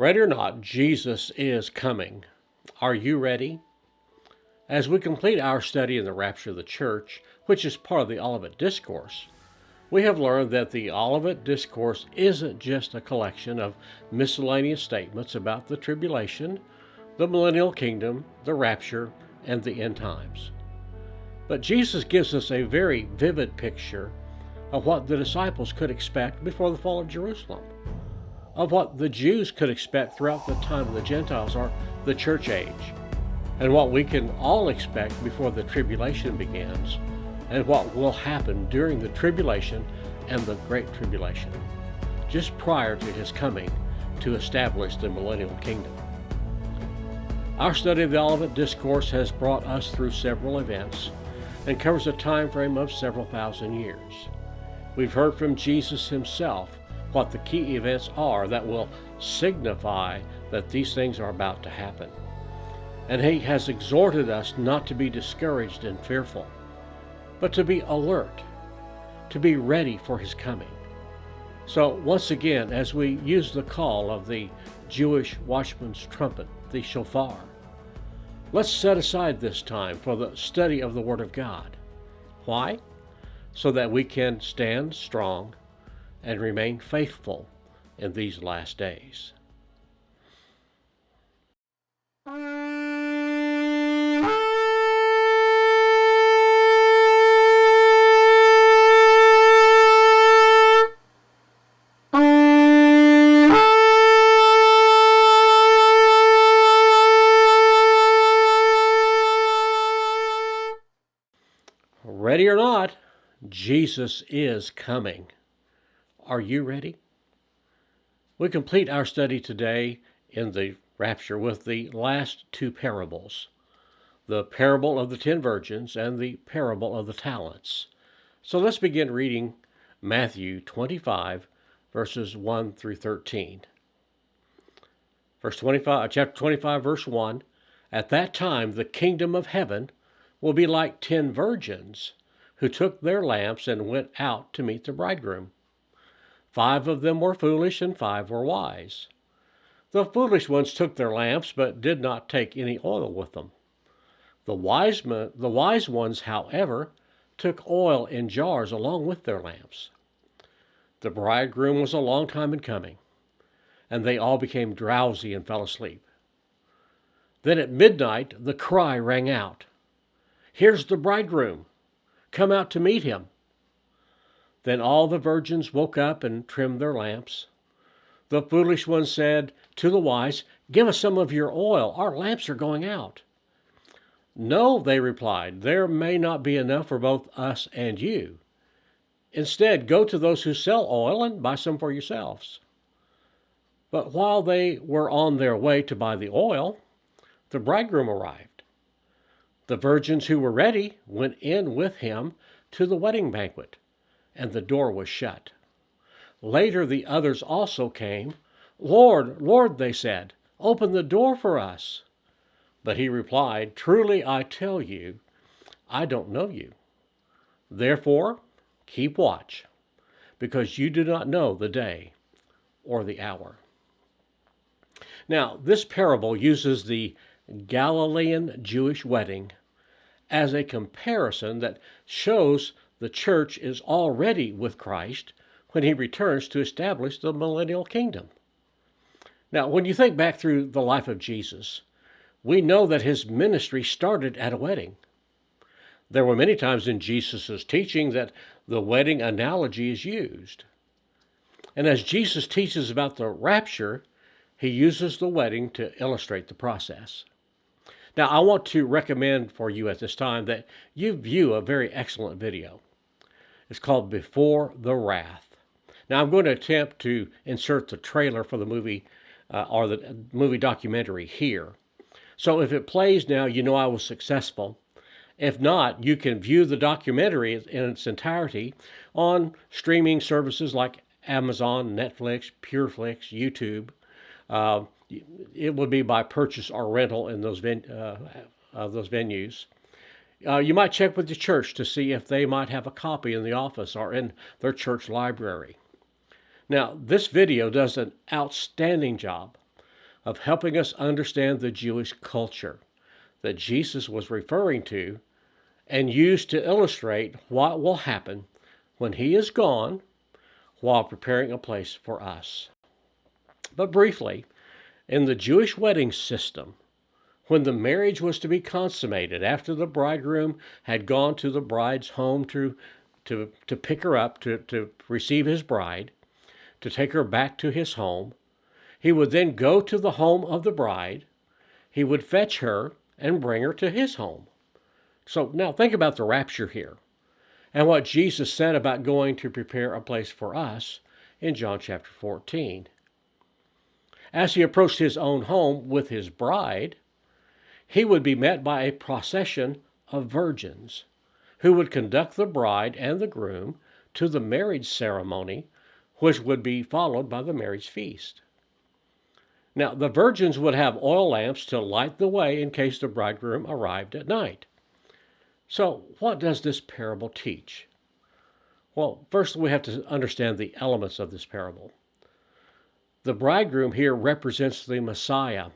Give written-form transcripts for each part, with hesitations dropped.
Ready or not, Jesus is coming. Are you ready? As we complete our study in the Rapture of the Church, which is part of the Olivet Discourse, we have learned that the Olivet Discourse isn't just a collection of miscellaneous statements about the tribulation, the millennial kingdom, the rapture, and the end times. But Jesus gives us a very vivid picture of what the disciples could expect before the fall of Jerusalem, of what the Jews could expect throughout the time of the Gentiles or the church age, and what we can all expect before the tribulation begins, and what will happen during the tribulation and the great tribulation, just prior to his coming to establish the millennial kingdom. Our study of the Olivet Discourse has brought us through several events and covers a time frame of several thousand years. We've heard from Jesus himself what the key events are that will signify that these things are about to happen. And he has exhorted us not to be discouraged and fearful, but to be alert, to be ready for his coming. So once again, as we use the call of the Jewish watchman's trumpet, the shofar, let's set aside this time for the study of the Word of God. Why? So that we can stand strong and remain faithful in these last days. Ready or not, Jesus is coming. Are you ready? We complete our study today in the Rapture with the last two parables, the parable of the 10 virgins and the parable of the talents. So let's begin reading Matthew 25, verses 1 through 13. Chapter 25, verse 1, "At that time the kingdom of heaven will be like 10 virgins who took their lamps and went out to meet the bridegroom. 5 of them were foolish and 5 were wise. The foolish ones took their lamps, but did not take any oil with them. The wise ones, however, took oil in jars along with their lamps. The bridegroom was a long time in coming, and they all became drowsy and fell asleep. Then at midnight the cry rang out, 'Here's the bridegroom! Come out to meet him!' Then all the virgins woke up and trimmed their lamps. The foolish ones said to the wise, 'Give us some of your oil. Our lamps are going out.' 'No,' they replied, 'there may not be enough for both us and you. Instead, go to those who sell oil and buy some for yourselves.' But while they were on their way to buy the oil, the bridegroom arrived. The virgins who were ready went in with him to the wedding banquet, and the door was shut. Later the others also came. 'Lord, Lord,' they said, 'open the door for us.' But he replied, 'Truly I tell you, I don't know you. Therefore keep watch, because you do not know the day or the hour.'" Now, this parable uses the Galilean Jewish wedding as a comparison that shows the church is already with Christ when he returns to establish the millennial kingdom. Now, when you think back through the life of Jesus, we know that his ministry started at a wedding. There were many times in Jesus' teaching that the wedding analogy is used. And as Jesus teaches about the rapture, he uses the wedding to illustrate the process. Now, I want to recommend for you at this time that you view a very excellent video. It's called Before the Wrath. Now, I'm going to attempt to insert the trailer for the movie or the movie documentary here. So if it plays now, you know I was successful. If not, you can view the documentary in its entirety on streaming services like Amazon, Netflix, PureFlix, YouTube. It would be by purchase or rental in those venues. You might check with the church to see if they might have a copy in the office or in their church library. Now, this video does an outstanding job of helping us understand the Jewish culture that Jesus was referring to and used to illustrate what will happen when he is gone while preparing a place for us. But briefly, in the Jewish wedding system, when the marriage was to be consummated, after the bridegroom had gone to the bride's home to pick her up, to receive his bride, to take her back to his home, he would then go to the home of the bride, he would fetch her and bring her to his home. So now think about the rapture here and what Jesus said about going to prepare a place for us in John chapter 14. As he approached his own home with his bride, he would be met by a procession of virgins who would conduct the bride and the groom to the marriage ceremony, which would be followed by the marriage feast. Now, the virgins would have oil lamps to light the way in case the bridegroom arrived at night. So, what does this parable teach? Well, first we have to understand the elements of this parable. The bridegroom here represents the Messiah.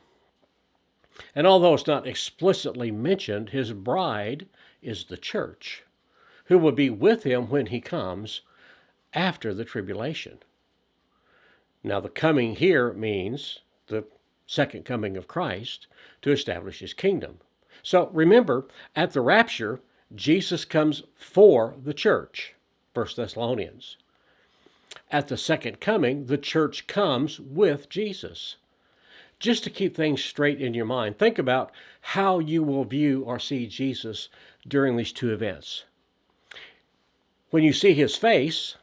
And although it's not explicitly mentioned, his bride is the church, who will be with him when he comes after the tribulation. Now, the coming here means the second coming of Christ to establish his kingdom. So remember, at the rapture, Jesus comes for the church, 1 Thessalonians. At the second coming, the church comes with Jesus. Just to keep things straight in your mind, think about how you will view or see Jesus during these two events. When you see his face,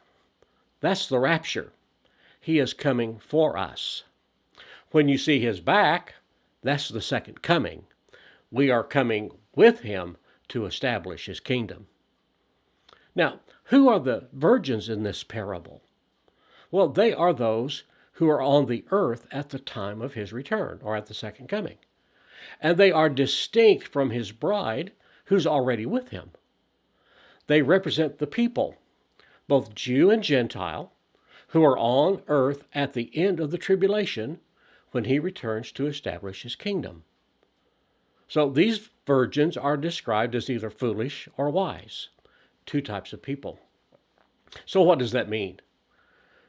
that's the rapture. He is coming for us. When you see his back, that's the second coming. We are coming with him to establish his kingdom. Now, who are the virgins in this parable? Well, they are those who are on the earth at the time of his return, or at the second coming. And they are distinct from his bride, who's already with him. They represent the people, both Jew and Gentile, who are on earth at the end of the tribulation when he returns to establish his kingdom. So these virgins are described as either foolish or wise, two types of people. So what does that mean?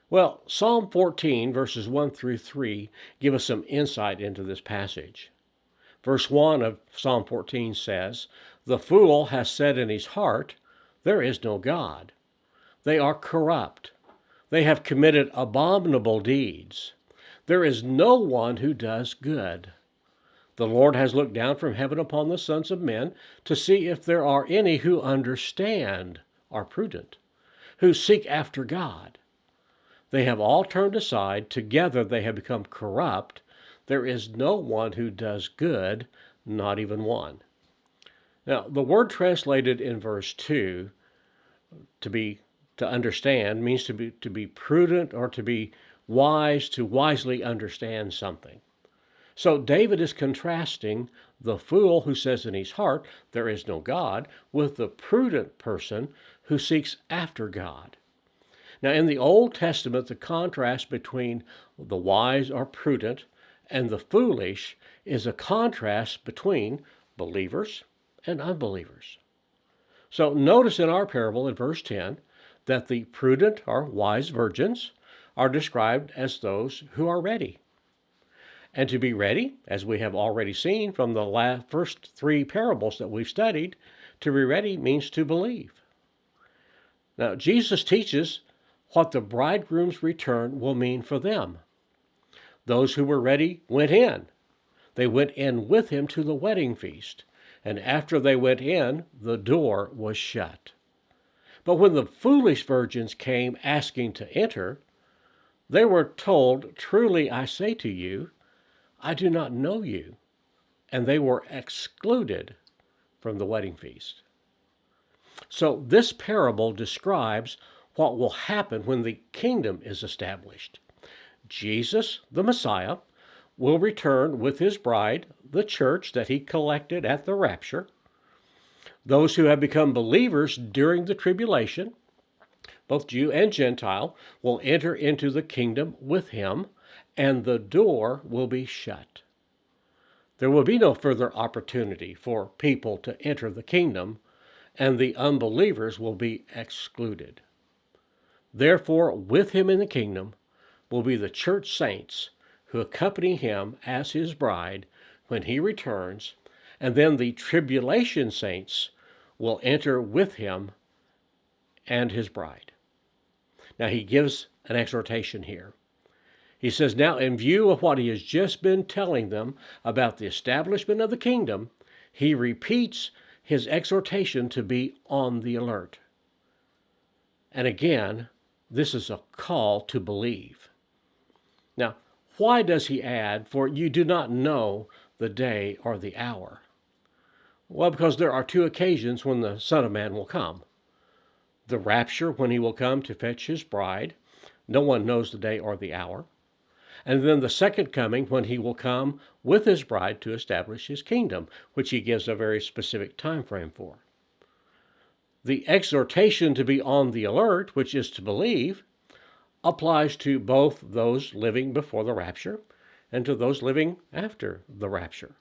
Well, Psalm 14, verses 1 through 3, give us some insight into this passage. Verse 1 of Psalm 14 says, "The fool has said in his heart, there is no God. They are corrupt. They have committed abominable deeds. There is no one who does good. The Lord has looked down from heaven upon the sons of men to see if there are any who understand, are prudent, who seek after God. They have all turned aside. Together they have become corrupt. There is no one who does good, not even one." Now, the word translated in verse 2, to understand, means to be prudent or to be wise, to wisely understand something. So David is contrasting the fool who says in his heart, there is no God, with the prudent person who seeks after God. Now, in the Old Testament, the contrast between the wise or prudent and the foolish is a contrast between believers and unbelievers. So notice in our parable in verse 10 that the prudent or wise virgins are described as those who are ready. And to be ready, as we have already seen from the first three parables that we've studied, to be ready means to believe. Now, Jesus teaches what the bridegroom's return will mean for them. Those who were ready went in. They went in with him to the wedding feast. And after they went in, the door was shut. But when the foolish virgins came asking to enter, they were told, "Truly I say to you, I do not know you." And they were excluded from the wedding feast. So this parable describes what will happen when the kingdom is established. Jesus, the Messiah, will return with his bride, the church that he collected at the rapture. Those who have become believers during the tribulation, both Jew and Gentile, will enter into the kingdom with him and the door will be shut. There will be no further opportunity for people to enter the kingdom, and the unbelievers will be excluded. Therefore, with him in the kingdom will be the church saints who accompany him as his bride when he returns, and then the tribulation saints will enter with him and his bride. Now he gives an exhortation here. He says, now in view of what he has just been telling them about the establishment of the kingdom, he repeats his exhortation to be on the alert. And again, this is a call to believe. Now, why does he add, for you do not know the day or the hour? Well, because there are two occasions when the Son of Man will come. The rapture, when he will come to fetch his bride. No one knows the day or the hour. And then the second coming, when he will come with his bride to establish his kingdom, which he gives a very specific time frame for. The exhortation to be on the alert, which is to believe, applies to both those living before the rapture and to those living after the rapture.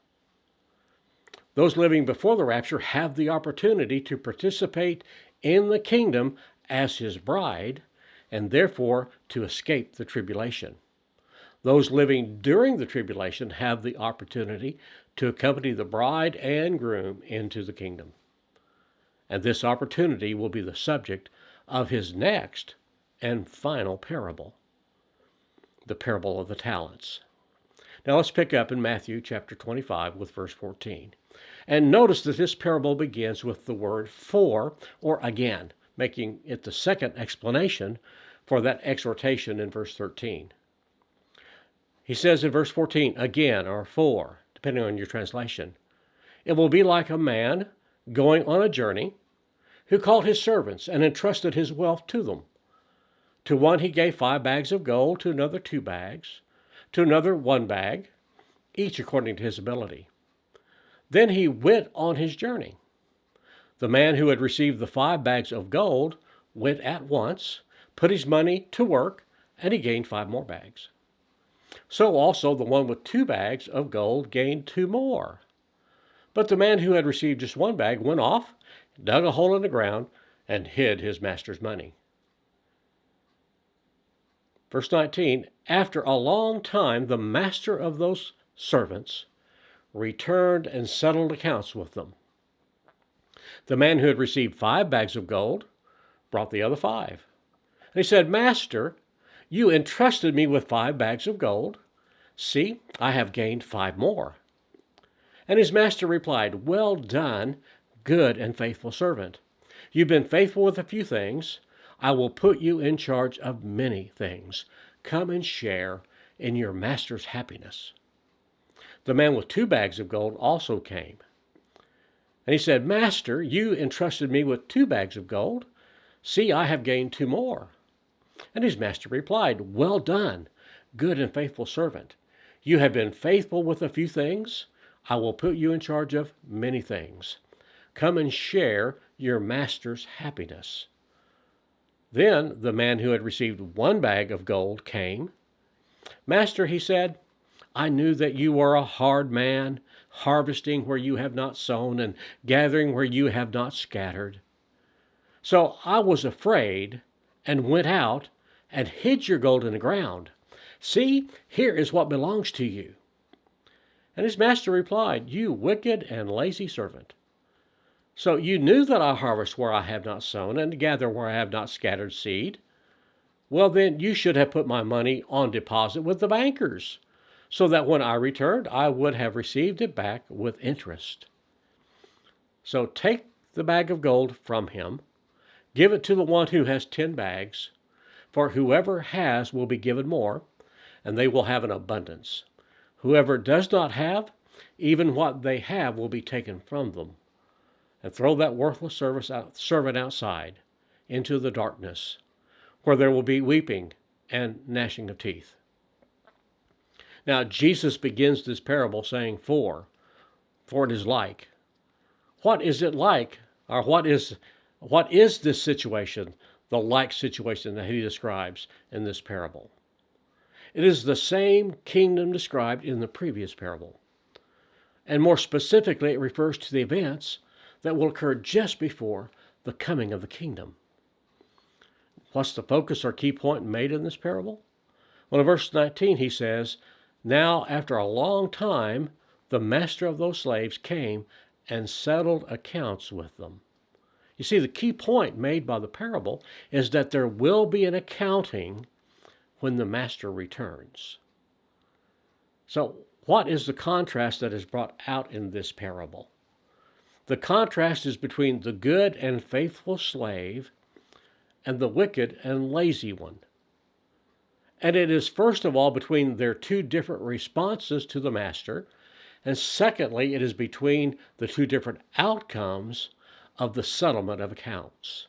Those living before the rapture have the opportunity to participate in the kingdom as his bride, and therefore to escape the tribulation. Those living during the tribulation have the opportunity to accompany the bride and groom into the kingdom. And this opportunity will be the subject of his next and final parable, the parable of the talents. Now let's pick up in Matthew chapter 25 with verse 14. And notice that this parable begins with the word for, or again, making it the second explanation for that exhortation in verse 13. He says in verse 14, again, or for, depending on your translation, it will be like a man going on a journey who called his servants and entrusted his wealth to them. To one he gave 5 bags of gold, to another 2 bags, to another 1 bag, each according to his ability. Then he went on his journey. The man who had received the 5 bags of gold went at once, put his money to work, and he gained 5 more bags. So also the one with 2 bags of gold gained 2 more. But the man who had received just 1 bag went off, dug a hole in the ground, and hid his master's money. Verse 19, after a long time, the master of those servants returned and settled accounts with them. The man who had received 5 bags of gold brought the other 5. And he said, Master, you entrusted me with 5 bags of gold. See, I have gained 5 more. And his master replied, well done, good and faithful servant. You've been faithful with a few things. I will put you in charge of many things. Come and share in your master's happiness. The man with 2 bags of gold also came. And he said, Master, you entrusted me with 2 bags of gold. See, I have gained 2 more. And his master replied, well done, good and faithful servant. You have been faithful with a few things. I will put you in charge of many things. Come and share your master's happiness. Then the man who had received 1 bag of gold came. Master, he said, I knew that you are a hard man, harvesting where you have not sown and gathering where you have not scattered. So I was afraid and went out and hid your gold in the ground. See, here is what belongs to you. And his master replied, you wicked and lazy servant. So you knew that I harvest where I have not sown and gather where I have not scattered seed. Well, then you should have put my money on deposit with the bankers, so that when I returned, I would have received it back with interest. So take the bag of gold from him, give it to the one who has 10 bags, for whoever has will be given more, and they will have an abundance. Whoever does not have, even what they have will be taken from them. And throw that worthless servant outside into the darkness, where there will be weeping and gnashing of teeth. Now, Jesus begins this parable saying, for it is like. What is it like? Or what is this situation, the like situation that he describes in this parable? It is the same kingdom described in the previous parable. And more specifically, it refers to the events that will occur just before the coming of the kingdom. What's the focus or key point made in this parable? Well, in verse 19, he says, "Now, after a long time, the master of those slaves came and settled accounts with them." You see, the key point made by the parable is that there will be an accounting when the master returns. So, what is the contrast that is brought out in this parable? The contrast is between the good and faithful slave and the wicked and lazy one. And it is first of all between their two different responses to the master, and secondly, it is between the two different outcomes of the settlement of accounts.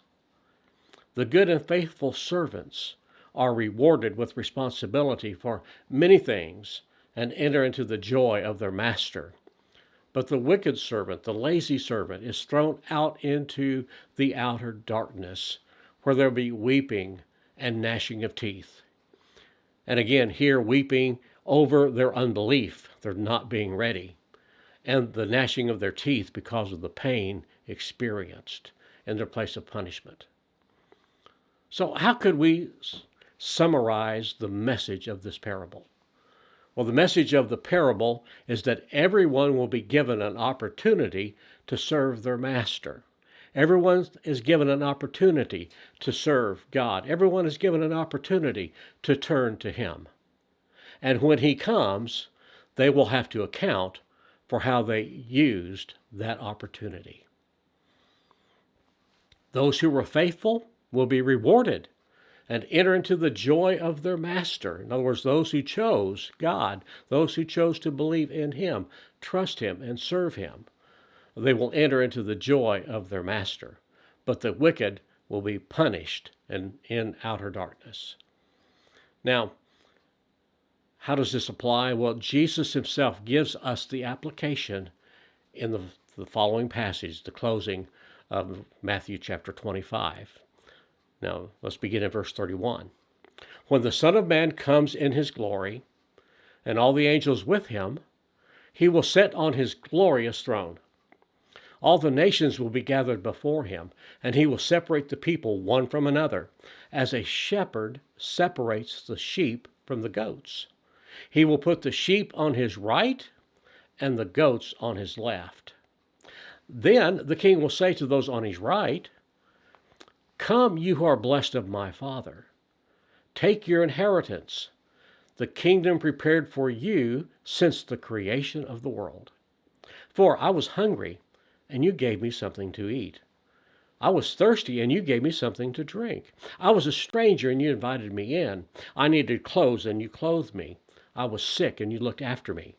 The good and faithful servants are rewarded with responsibility for many things and enter into the joy of their master. But the wicked servant, the lazy servant, is thrown out into the outer darkness, where there will be weeping and gnashing of teeth. And again, here weeping over their unbelief, their not being ready, and the gnashing of their teeth because of the pain experienced in their place of punishment. So how could we summarize the message of this parable? Well, the message of the parable is that everyone will be given an opportunity to serve their master. Everyone is given an opportunity to serve God. Everyone is given an opportunity to turn to Him. And when He comes, they will have to account for how they used that opportunity. Those who were faithful will be rewarded and enter into the joy of their master. In other words, those who chose God, those who chose to believe in Him, trust Him, and serve Him, they will enter into the joy of their master. But the wicked will be punished and in outer darkness. Now, how does this apply? Well, Jesus Himself gives us the application in the following passage, the closing of Matthew chapter 25. Now, let's begin in verse 31. "When the Son of Man comes in His glory, and all the angels with Him, He will sit on His glorious throne. All the nations will be gathered before Him, and He will separate the people one from another, as a shepherd separates the sheep from the goats. He will put the sheep on His right and the goats on His left. Then the King will say to those on His right, 'Come, you who are blessed of my Father. Take your inheritance, the kingdom prepared for you since the creation of the world. For I was hungry, and you gave me something to eat. I was thirsty, and you gave me something to drink. I was a stranger, and you invited me in. I needed clothes, and you clothed me. I was sick, and you looked after me.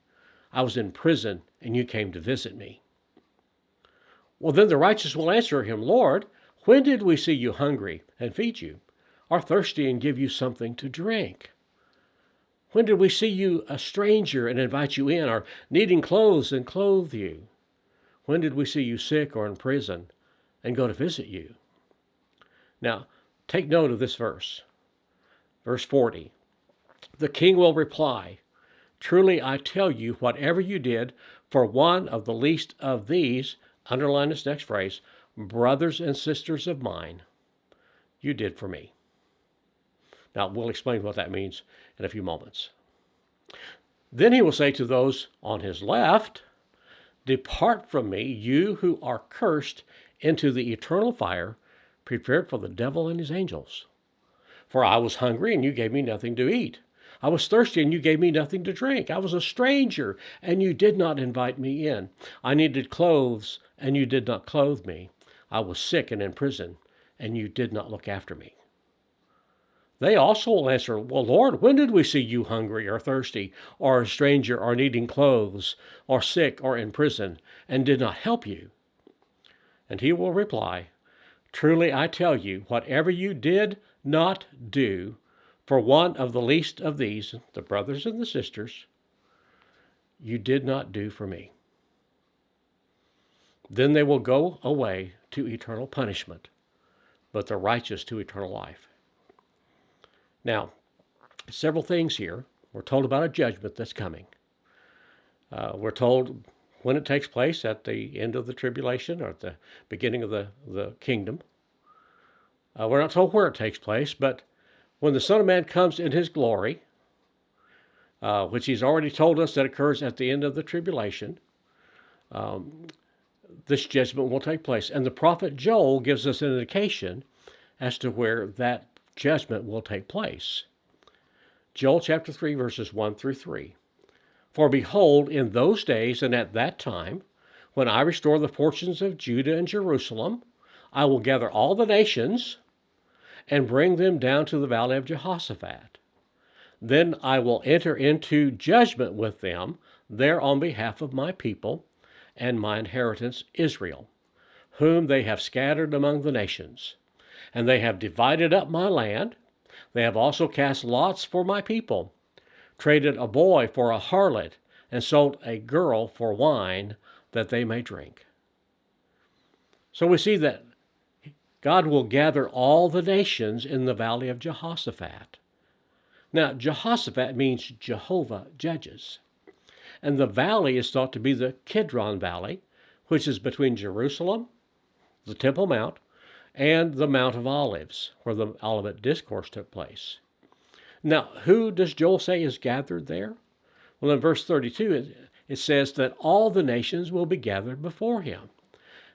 I was in prison, and you came to visit me.' Well, then the righteous will answer Him, 'Lord, when did we see you hungry and feed you, or thirsty and give you something to drink? When did we see you a stranger and invite you in, or needing clothes and clothe you? When did we see you sick or in prison and go to visit you?'" Now, take note of this verse. Verse 40. "The King will reply, 'Truly I tell you, whatever you did for one of the least of these,'" underline this next phrase, "'brothers and sisters of mine, you did for me.'" Now, we'll explain what that means in a few moments. "Then He will say to those on His left, 'Depart from me, you who are cursed, into the eternal fire prepared for the devil and his angels. For I was hungry, and you gave me nothing to eat. I was thirsty, and you gave me nothing to drink. I was a stranger, and you did not invite me in. I needed clothes, and you did not clothe me. I was sick and in prison, and you did not look after me.' They also will answer, 'Well, Lord, when did we see you hungry or thirsty, or a stranger, or needing clothes, or sick, or in prison, and did not help you?' And He will reply, 'Truly I tell you, whatever you did not do for one of the least of these,'" the brothers and the sisters, "'you did not do for me.' Then they will go away to eternal punishment, but the righteous to eternal life." Now, several things here. We're told about a judgment that's coming. We're told when it takes place at the end of the tribulation or at the beginning of the kingdom. We're not told where it takes place, but when the Son of Man comes in his glory, which he's already told us that occurs at the end of the tribulation, this judgment will take place. And the prophet Joel gives us an indication as to where that judgment will take place. Joel chapter 3, verses 1 through 3. For behold, in those days and at that time, when I restore the fortunes of Judah and Jerusalem, I will gather all the nations and bring them down to the valley of Jehoshaphat. Then I will enter into judgment with them there on behalf of my people and my inheritance Israel, whom they have scattered among the nations. And they have divided up my land. They have also cast lots for my people, traded a boy for a harlot, and sold a girl for wine that they may drink. So we see that God will gather all the nations in the valley of Jehoshaphat. Now, Jehoshaphat means Jehovah judges. And the valley is thought to be the Kidron Valley, which is between Jerusalem, the Temple Mount, and the Mount of Olives, where the Olivet Discourse took place. Now, who does Joel say is gathered there? Well, in verse 32, it says that all the nations will be gathered before him.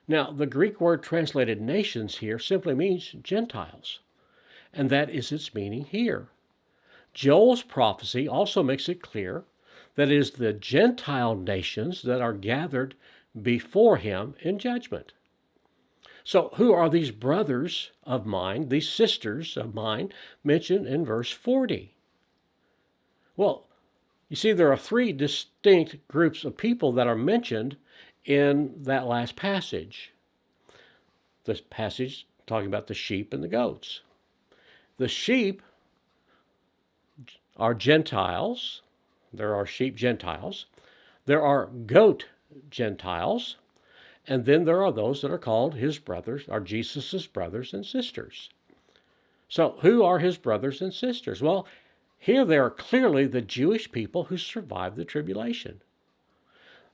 Now, the Greek word translated nations here simply means Gentiles, and that is its meaning here. Joel's prophecy also makes it clear that it is the Gentile nations that are gathered before him in judgment. So who are these brothers of mine, these sisters of mine, mentioned in verse 40? Well, you see, there are three distinct groups of people that are mentioned in that last passage. This passage talking about the sheep and the goats. The sheep are Gentiles. There are sheep Gentiles. There are goat Gentiles. And then there are those that are called his brothers, are Jesus' brothers and sisters. So who are his brothers and sisters? Well, here they are clearly the Jewish people who survived the tribulation.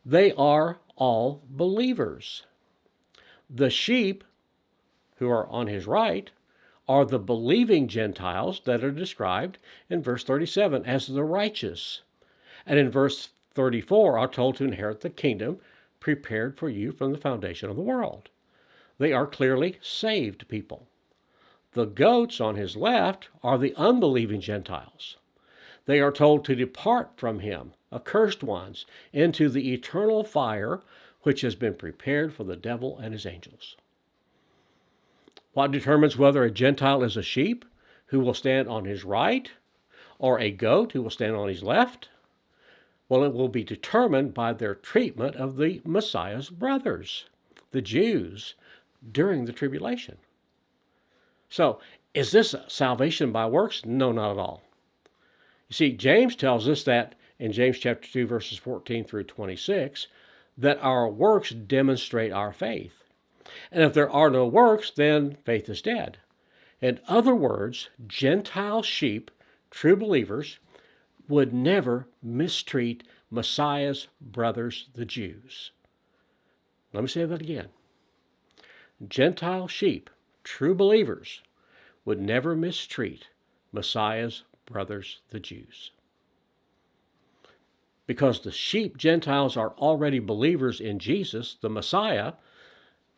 They are all believers. The sheep, who are on his right, are the believing Gentiles that are described in verse 37 as the righteous. And in verse 34 are told to inherit the kingdom prepared for you from the foundation of the world. They are clearly saved people. The goats on his left are the unbelieving Gentiles. They are told to depart from him, accursed ones, into the eternal fire which has been prepared for the devil and his angels. What determines whether a Gentile is a sheep who will stand on his right or a goat who will stand on his left? Well, it will be determined by their treatment of the Messiah's brothers, the Jews, during the tribulation. So, is this salvation by works? No, not at all. You see, James tells us that in James chapter 2, verses 14 through 26, that our works demonstrate our faith. And if there are no works, then faith is dead. In other words, Gentile sheep, true believers, would never mistreat Messiah's brothers, the Jews. Let me say that again. Gentile sheep, true believers, would never mistreat Messiah's brothers, the Jews. Because the sheep Gentiles are already believers in Jesus, the Messiah,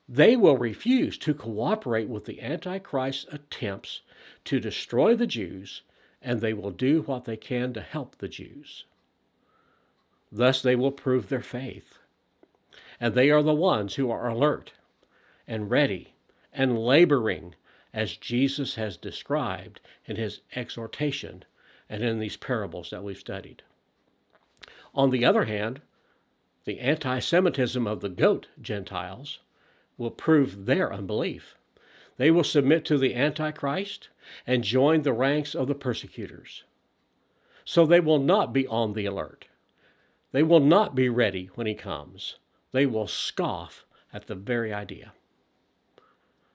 they will refuse to cooperate with the Antichrist's attempts to destroy the Jews, and they will do what they can to help the Jews. Thus they will prove their faith. And they are the ones who are alert and ready and laboring as Jesus has described in his exhortation and in these parables that we've studied. On the other hand, the anti-Semitism of the goat Gentiles will prove their unbelief. They will submit to the Antichrist and join the ranks of the persecutors. So they will not be on the alert. They will not be ready when he comes. They will scoff at the very idea.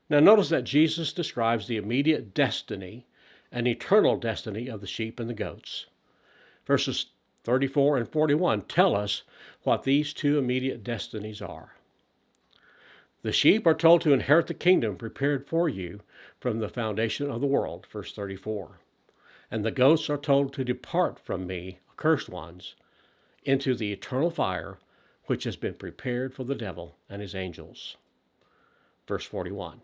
Now notice that Jesus describes the immediate destiny and eternal destiny of the sheep and the goats. Verses 34 and 41 tell us what these two immediate destinies are. The sheep are told to inherit the kingdom prepared for you from the foundation of the world, verse 34. And the goats are told to depart from me, accursed ones, into the eternal fire, which has been prepared for the devil and his angels. Verse 41.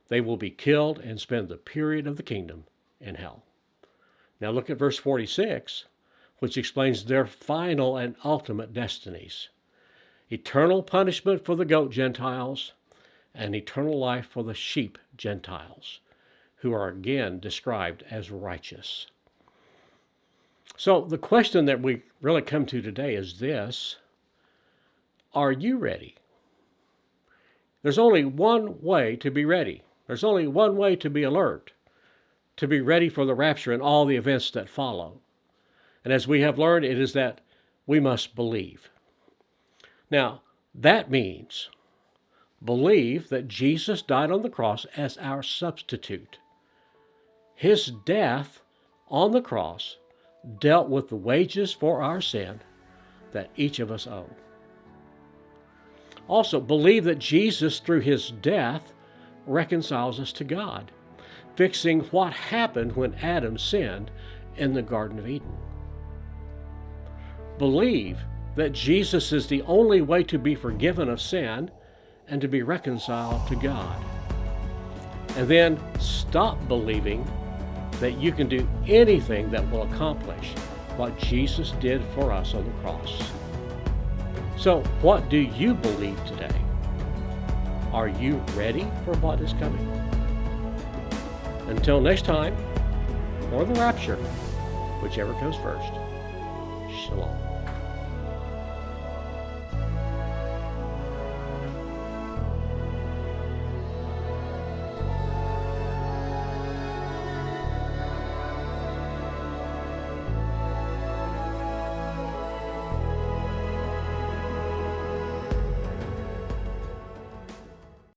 They will be killed and spend the period of the kingdom in hell. Now look at verse 46, which explains their final and ultimate destinies. Eternal punishment for the goat Gentiles and eternal life for the sheep Gentiles, who are again described as righteous. So the question that we really come to today is this: are you ready? There's only one way to be ready. There's only one way to be alert, to be ready for the rapture and all the events that follow. And as we have learned, it is that we must believe. Now, that means believe that Jesus died on the cross as our substitute. His death on the cross dealt with the wages for our sin that each of us owe. Also, believe that Jesus, through his death, reconciles us to God, fixing what happened when Adam sinned in the Garden of Eden. Believe that Jesus is the only way to be forgiven of sin and to be reconciled to God. And then stop believing that you can do anything that will accomplish what Jesus did for us on the cross. So, what do you believe today? Are you ready for what is coming? Until next time, or the rapture, whichever comes first. Shalom.